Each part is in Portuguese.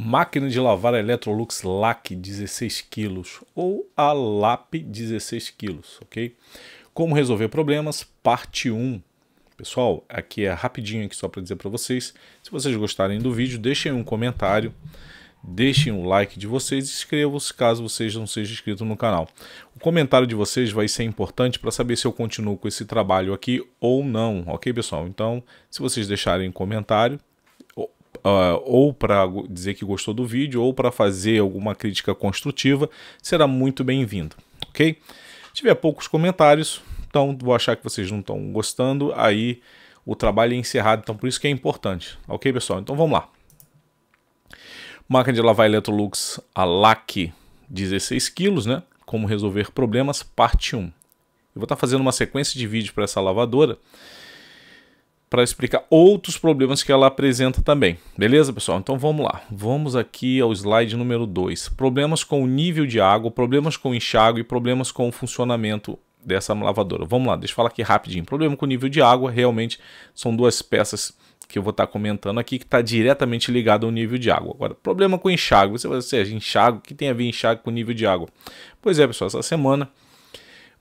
Máquina de lavar Electrolux LAC 16 kg ou a LAP 16 kg, ok? Como resolver problemas, parte 1. Pessoal, aqui é rapidinho aqui só para dizer para vocês. Se vocês gostarem do vídeo, deixem um comentário, deixem um like de vocês e inscrevam-se caso vocês não sejam inscritos no canal. O comentário de vocês vai ser importante para saber se eu continuo com esse trabalho aqui ou não, ok, pessoal? Então, se vocês deixarem um comentário, ou para dizer que gostou do vídeo, ou para fazer alguma crítica construtiva, será muito bem-vindo, ok? Se tiver poucos comentários, então vou achar que vocês não estão gostando, aí o trabalho é encerrado, então por isso que é importante, ok, pessoal? Então vamos lá. Máquina de lavar Electrolux, a LAC 16 kg, né? Como resolver problemas, parte 1. Eu vou estar fazendo uma sequência de vídeos para essa lavadora, para explicar outros problemas que ela apresenta também. Beleza, pessoal? Então vamos lá. Vamos aqui ao slide número 2. Problemas com o nível de água, problemas com o enxágue e problemas com o funcionamento dessa lavadora. Vamos lá, deixa eu falar aqui rapidinho. Problema com o nível de água, realmente são duas peças que eu vou estar comentando aqui, que está diretamente ligado ao nível de água. Agora, problema com o enxágue. Você vai dizer, enxágue, o que tem a ver enxágue com o nível de água? Pois é, pessoal, essa semana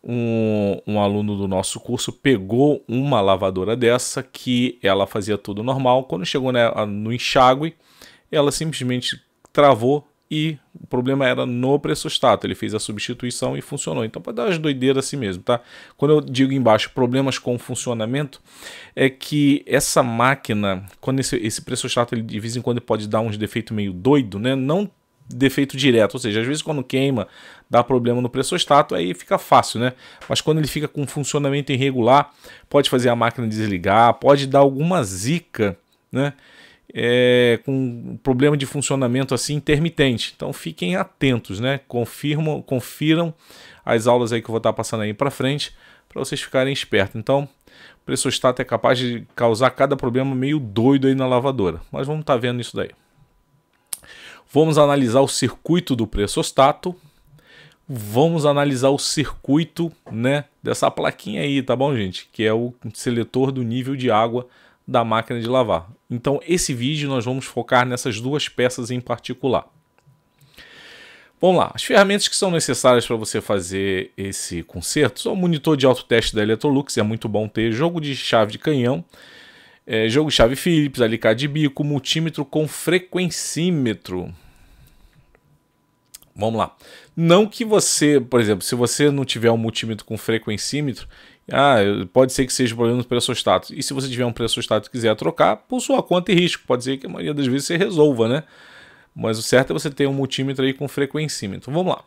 um aluno do nosso curso pegou uma lavadora dessa que ela fazia tudo normal. Quando chegou no enxágue, ela simplesmente travou e o problema era no pressostato. Ele fez a substituição e funcionou. Então pode dar umas doideiras assim mesmo, tá? Quando eu digo embaixo problemas com o funcionamento, é que essa máquina, quando esse pressostato, ele de vez em quando pode dar uns defeitos meio doido, né? Não defeito direto, ou seja, às vezes quando queima dá problema no pressostato, aí fica fácil, né? Mas quando ele fica com funcionamento irregular, pode fazer a máquina desligar, pode dar alguma zica, né? Com problema de funcionamento assim intermitente. Então fiquem atentos, né? Confiram as aulas aí que eu vou estar passando aí para frente, para vocês ficarem espertos. Então, o pressostato é capaz de causar cada problema meio doido aí na lavadora, mas vamos estar vendo isso daí. Vamos analisar o circuito do pressostato. Vamos analisar o circuito, né, dessa plaquinha aí, tá bom, gente? Que é o seletor do nível de água da máquina de lavar. Então, esse vídeo nós vamos focar nessas duas peças em particular. Vamos lá. As ferramentas que são necessárias para você fazer esse conserto são o monitor de autoteste da Electrolux, é muito bom ter, jogo de chave de canhão, jogo de chave Phillips, alicate de bico, multímetro com frequencímetro. Vamos lá. Não que você, por exemplo, se você não tiver um multímetro com frequencímetro, pode ser que seja problema no pressostato. E se você tiver um pressostato e quiser trocar, por sua conta e risco, pode ser que a maioria das vezes você resolva, né? Mas o certo é você ter um multímetro aí com frequencímetro. Vamos lá.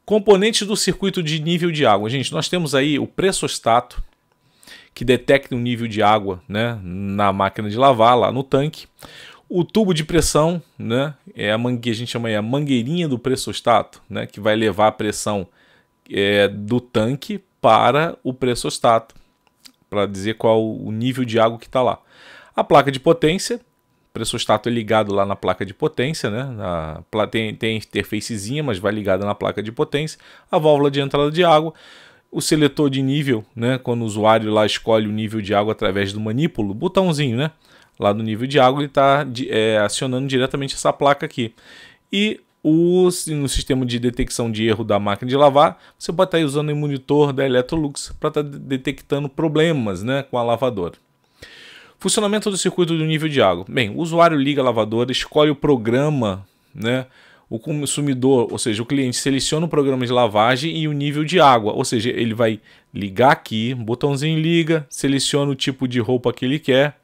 Componentes do circuito de nível de água. Gente, nós temos aí o pressostato, que detecta o nível de água, né, na máquina de lavar, lá no tanque. O tubo de pressão, né, que a gente chama a mangueirinha do pressostato, né, que vai levar a pressão do tanque para o pressostato, para dizer qual o nível de água que está lá. A placa de potência, o pressostato é ligado lá na placa de potência, né, tem interfacezinha, mas vai ligada na placa de potência. A válvula de entrada de água. O seletor de nível, né, quando o usuário lá escolhe o nível de água através do manípulo, botãozinho, né, lá no nível de água, ele está acionando diretamente essa placa aqui. E no sistema de detecção de erro da máquina de lavar, você pode estar usando o monitor da Electrolux para estar detectando problemas, né, com a lavadora. Funcionamento do circuito do nível de água. Bem, o usuário liga a lavadora, escolhe o programa, né, o consumidor, ou seja, o cliente seleciona o programa de lavagem e o nível de água, ou seja, ele vai ligar aqui, botãozinho liga, seleciona o tipo de roupa que ele quer,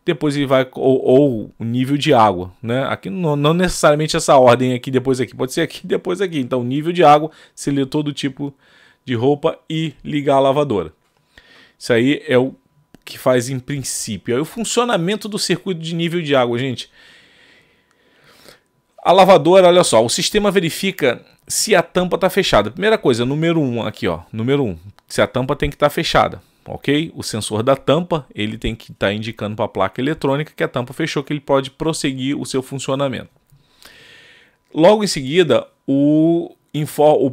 depois ele vai, ou o nível de água, né? Aqui não necessariamente essa ordem aqui, depois aqui, pode ser aqui, depois aqui. Então, nível de água, seletor do tipo de roupa e ligar a lavadora. Isso aí é o que faz em princípio. Aí o funcionamento do circuito de nível de água, gente. A lavadora, olha só, o sistema verifica se a tampa está fechada. Primeira coisa, número 1 aqui, ó, número 1, se a tampa tem que estar fechada, ok? O sensor da tampa, ele tem que estar indicando para a placa eletrônica que a tampa fechou, que ele pode prosseguir o seu funcionamento. Logo em seguida, o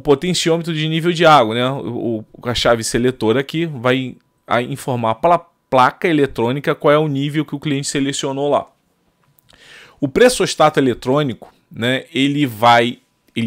potenciômetro de nível de água, né? A chave seletora aqui vai informar para a placa eletrônica qual é o nível que o cliente selecionou lá. O pressostato eletrônico, né, ele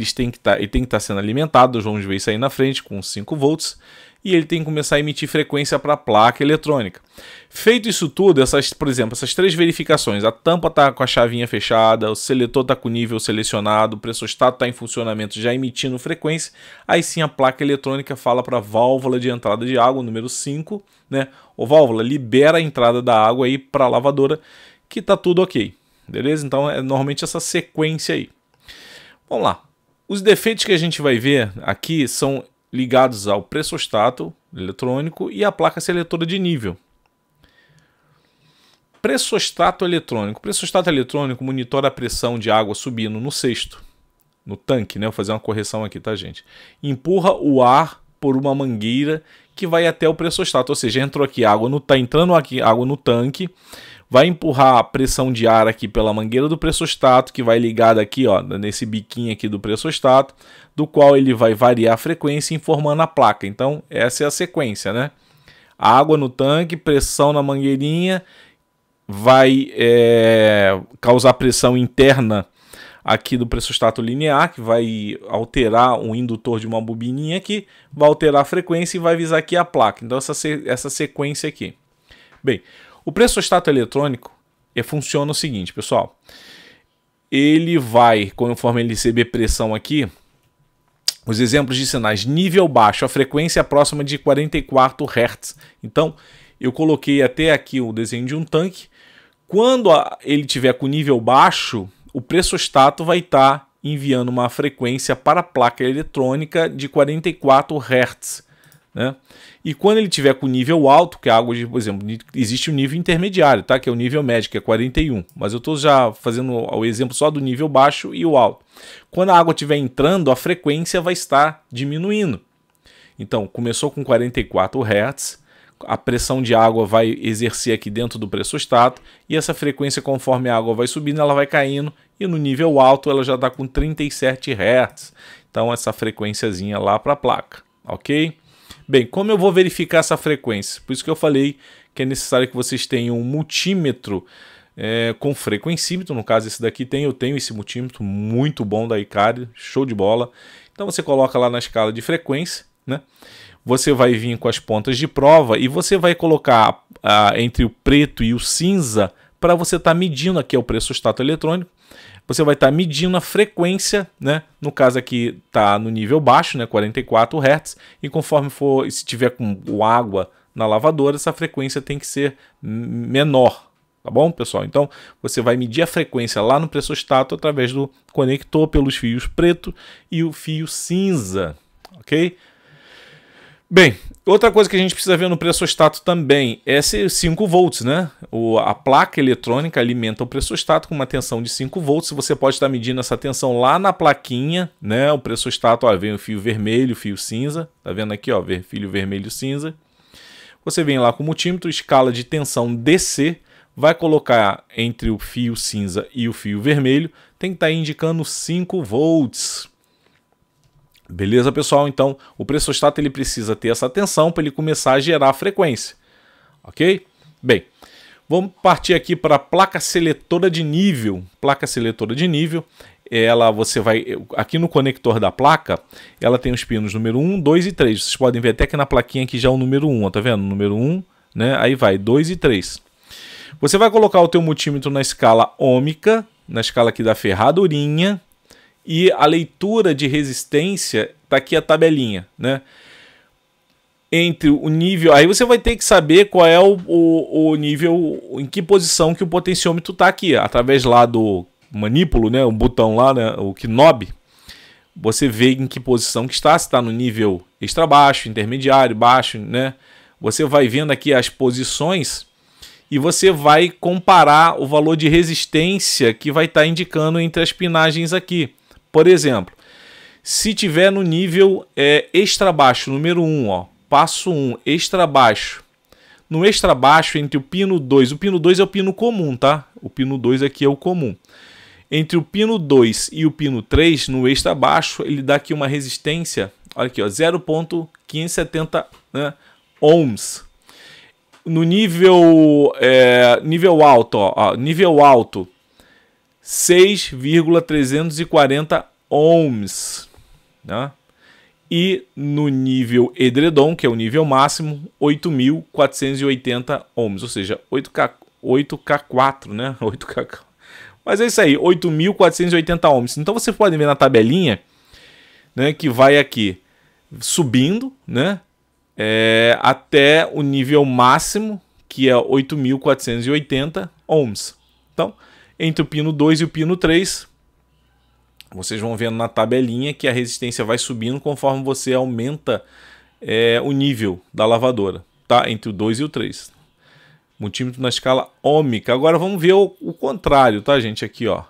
tem que estar sendo alimentado, vamos ver isso aí na frente, com 5 volts, e ele tem que começar a emitir frequência para a placa eletrônica. Feito isso tudo, por exemplo, essas 3 verificações, a tampa está com a chavinha fechada, o seletor está com o nível selecionado, o pressostato está em funcionamento já emitindo frequência, aí sim a placa eletrônica fala para a válvula de entrada de água, número 5, né? Ô válvula, libera a entrada da água aí para a lavadora, que está tudo ok, beleza? Então é normalmente essa sequência aí. Vamos lá. Os defeitos que a gente vai ver aqui são ligados ao pressostato eletrônico e à placa seletora de nível. Pressostato eletrônico. O pressostato eletrônico monitora a pressão de água subindo no cesto, no tanque, né? Vou fazer uma correção aqui, tá, gente? Empurra o ar por uma mangueira que vai até o pressostato, ou seja, entrou aqui água tá entrando aqui água no tanque, vai empurrar a pressão de ar aqui pela mangueira do pressostato, que vai ligada aqui, ó, nesse biquinho aqui do pressostato, do qual ele vai variar a frequência informando a placa. Então, essa é a sequência, né? Água no tanque, pressão na mangueirinha, vai causar pressão interna aqui do pressostato linear, que vai alterar o indutor de uma bobininha aqui, vai alterar a frequência e vai avisar aqui a placa. Então, essa sequência aqui. Bem, o pressostato eletrônico funciona o seguinte, pessoal. Ele vai, conforme ele receber pressão aqui, os exemplos de sinais, nível baixo, a frequência é próxima de 44 Hz. Então, eu coloquei até aqui o desenho de um tanque. Quando ele tiver com nível baixo, o pressostato vai estar enviando uma frequência para a placa eletrônica de 44 Hz. Né? E quando ele tiver com nível alto, que é água de, por exemplo, existe um nível intermediário, tá? Que é o nível médio, que é 41. Mas eu estou já fazendo o exemplo só do nível baixo e o alto. Quando a água estiver entrando, a frequência vai estar diminuindo. Então, começou com 44 Hz, a pressão de água vai exercer aqui dentro do pressostato, e essa frequência, conforme a água vai subindo, ela vai caindo, e no nível alto ela já está com 37 Hz. Então, essa frequênciazinha lá para a placa, ok? Bem, como eu vou verificar essa frequência? Por isso que eu falei que é necessário que vocês tenham um multímetro com frequencímetro. No caso, esse daqui eu tenho esse multímetro muito bom da Icari, show de bola. Então você coloca lá na escala de frequência, né? Você vai vir com as pontas de prova e você vai colocar entre o preto e o cinza para você estar medindo aqui o pressostato eletrônico. Você vai estar medindo a frequência, né? No caso aqui está no nível baixo, né? 44 Hz, e conforme for, se tiver com água na lavadora, essa frequência tem que ser menor, tá bom, pessoal? Então você vai medir a frequência lá no pressostato através do conector pelos fios preto e o fio cinza, ok? Bem, outra coisa que a gente precisa ver no pressostato também é 5 volts, né? A placa eletrônica alimenta o pressostato com uma tensão de 5 volts. Você pode estar medindo essa tensão lá na plaquinha, né? O pressostato, ó, vem o fio vermelho, o fio cinza. Tá vendo aqui, ó, fio vermelho, cinza. Você vem lá com o multímetro, escala de tensão DC, vai colocar entre o fio cinza e o fio vermelho, tem que estar indicando 5 volts. Beleza, pessoal? Então, o pressostato ele precisa ter essa tensão para ele começar a gerar frequência. Ok? Bem, vamos partir aqui para a placa seletora de nível. Placa seletora de nível, você vai aqui no conector da placa, ela tem os pinos número 1, 2 e 3. Vocês podem ver até que na plaquinha aqui já é o número 1, ó, tá vendo? Número 1, né? Aí vai 2 e 3. Você vai colocar o teu multímetro na escala ômica, na escala aqui da ferradurinha. E a leitura de resistência, está aqui a tabelinha, né? Entre o nível... Aí você vai ter que saber qual é o nível, em que posição que o potenciômetro está aqui. Através lá do manípulo, né? O botão lá, né? O knob. Você vê em que posição que está. Se está no nível extra baixo, intermediário, baixo, né? Você vai vendo aqui as posições e você vai comparar o valor de resistência que vai estar indicando entre as pinagens aqui. Por exemplo, se tiver no nível extra baixo, número 1, ó, passo 1, extra baixo. No extra baixo, entre o pino 2 é o pino comum, tá? O pino 2 aqui é o comum. Entre o pino 2 e o pino 3, no extra baixo, ele dá aqui uma resistência, olha aqui, 0,570, né, ohms. No nível alto, ó, nível alto, 6,340 ohms, né? E no nível edredom, que é o nível máximo, 8.480 ohms, ou seja, 8K4, né? 8K. Mas é isso aí, 8.480 ohms. Então você pode ver na tabelinha, né, que vai aqui subindo, né, até o nível máximo, que é 8.480 ohms. Então, entre o pino 2 e o pino 3, vocês vão vendo na tabelinha que a resistência vai subindo conforme você aumenta o nível da lavadora, tá? Entre o 2 e o 3. Multímetro na escala ohmica. Agora vamos ver o contrário, tá, gente? Aqui, ó.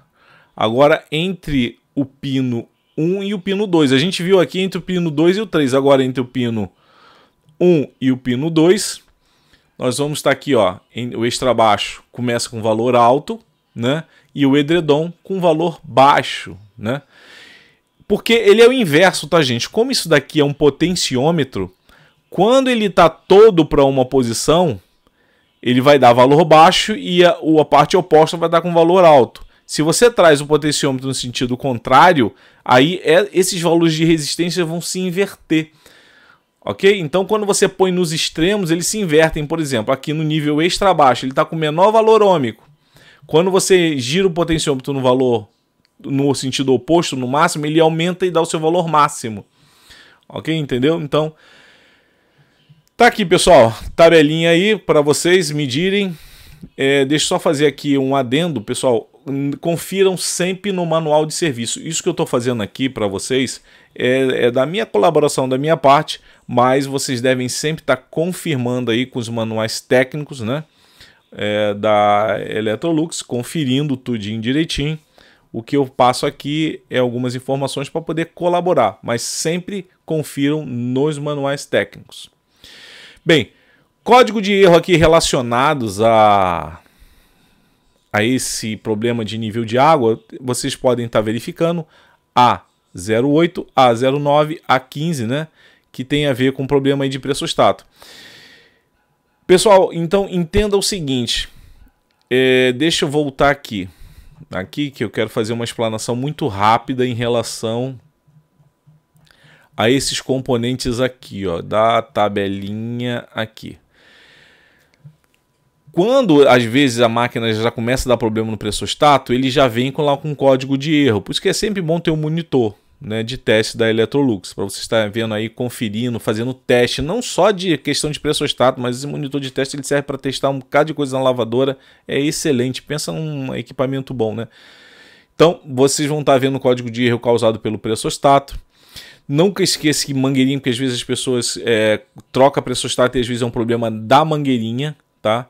Agora, entre o pino 1 e o pino 2. A gente viu aqui entre o pino 2 e o 3. Agora, entre o pino 1 e o pino 2, nós vamos estar aqui, ó. O extra baixo começa com valor alto, né? E o edredom com valor baixo, né? Porque ele é o inverso, tá, gente? Como isso daqui é um potenciômetro, quando ele está todo para uma posição, ele vai dar valor baixo e a parte oposta vai dar com valor alto. Se você traz o potenciômetro no sentido contrário, aí esses valores de resistência vão se inverter. Ok? Então, quando você põe nos extremos, eles se invertem. Por exemplo, aqui no nível extra baixo, ele está com menor valor ôhmico. Quando você gira o potenciômetro no valor, no sentido oposto, no máximo, ele aumenta e dá o seu valor máximo. Ok? Entendeu? Então, tá aqui, pessoal. Tabelinha aí para vocês medirem. Deixa eu só fazer aqui um adendo, pessoal. Confiram sempre no manual de serviço. Isso que eu estou fazendo aqui para vocês é da minha colaboração, da minha parte, mas vocês devem sempre estar confirmando aí com os manuais técnicos, né? Da Electrolux, conferindo tudinho direitinho. O que eu passo aqui é algumas informações para poder colaborar, mas sempre confiram nos manuais técnicos. Bem, código de erro aqui relacionados a esse problema de nível de água, vocês podem estar verificando A08, A09, A15, né? Que tem a ver com problema aí de pressostato. Pessoal, então entenda o seguinte, deixa eu voltar aqui que eu quero fazer uma explanação muito rápida em relação a esses componentes aqui, ó, da tabelinha aqui. Quando às vezes a máquina já começa a dar problema no pressostato, ele já vem lá com código de erro. Por isso que é sempre bom ter um monitor, né, de teste da Electrolux, para você estar vendo aí, conferindo, fazendo teste, não só de questão de pressostato, mas esse monitor de teste ele serve para testar um bocado de coisa na lavadora, é excelente, pensa num equipamento bom, né? Então, vocês vão estar vendo o código de erro causado pelo pressostato. Nunca esqueça que mangueirinha, porque às vezes as pessoas trocam pressostato e às vezes é um problema da mangueirinha, tá?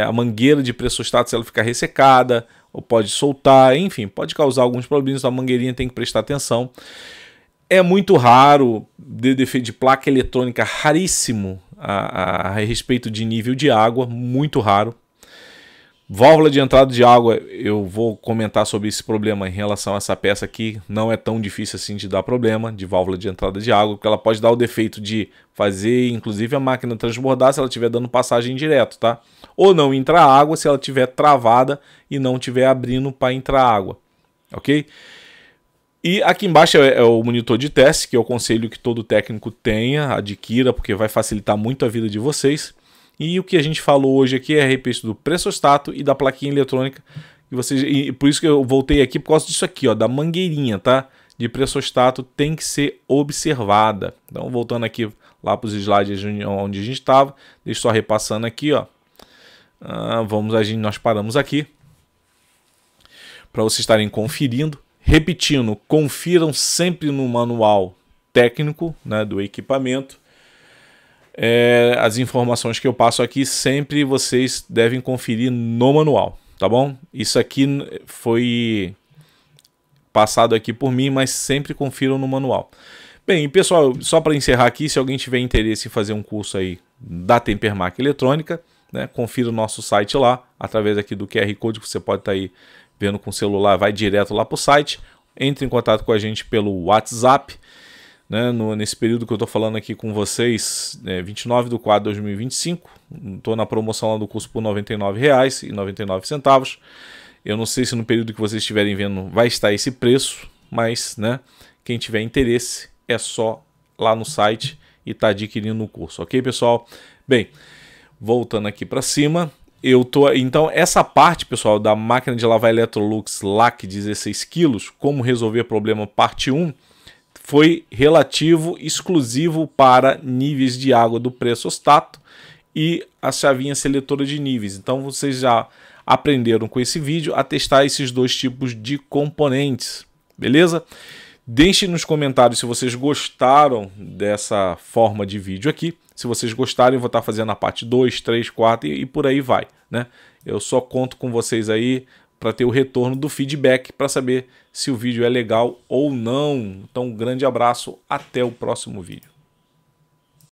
A mangueira de pressostato, se ela ficar ressecada, ou pode soltar, enfim, pode causar alguns problemas, a mangueirinha tem que prestar atenção. É muito raro, defeito de placa eletrônica, raríssimo a respeito de nível de água, muito raro. Válvula de entrada de água, eu vou comentar sobre esse problema em relação a essa peça aqui. Não é tão difícil assim de dar problema de válvula de entrada de água, porque ela pode dar o defeito de fazer, inclusive, a máquina transbordar se ela estiver dando passagem direto, tá? Ou não entrar água se ela estiver travada e não estiver abrindo para entrar água, ok? E aqui embaixo é o monitor de teste, que eu aconselho que todo técnico tenha, adquira, porque vai facilitar muito a vida de vocês. E o que a gente falou hoje aqui é a respeito do pressostato e da plaquinha eletrônica. E por isso que eu voltei aqui, por causa disso aqui, ó, da mangueirinha, tá? De pressostato tem que ser observada. Então, voltando aqui lá para os slides onde a gente estava, deixa eu só repassando aqui, ó. Nós paramos aqui para vocês estarem conferindo. Repetindo, confiram sempre no manual técnico, né, do equipamento. As informações que eu passo aqui sempre vocês devem conferir no manual, tá bom? Isso aqui foi passado aqui por mim, mas sempre confiram no manual. Bem, e pessoal, só para encerrar aqui, se alguém tiver interesse em fazer um curso aí da Tempermac Eletrônica, né, confira o nosso site lá, através aqui do QR Code que você pode estar aí vendo com o celular, vai direto lá para o site, entre em contato com a gente pelo WhatsApp, né, nesse período que eu estou falando aqui com vocês, 29/4/2025, estou na promoção lá do curso por R$ 99,99. Eu não sei se no período que vocês estiverem vendo vai estar esse preço, mas, né, quem tiver interesse é só lá no site e tá adquirindo o curso, ok, pessoal? Bem, voltando aqui para cima, então essa parte, pessoal, da máquina de lavar Electrolux LAC 16 kg, como resolver problema parte 1, foi relativo, exclusivo para níveis de água do pressostato e a chavinha seletora de níveis. Então vocês já aprenderam com esse vídeo a testar esses dois tipos de componentes, beleza? Deixem nos comentários se vocês gostaram dessa forma de vídeo aqui. Se vocês gostarem, eu vou estar fazendo a parte 2, 3, 4 e por aí vai, né? Eu só conto com vocês aí para ter o retorno do feedback para saber se o vídeo é legal ou não. Então, um grande abraço, até o próximo vídeo.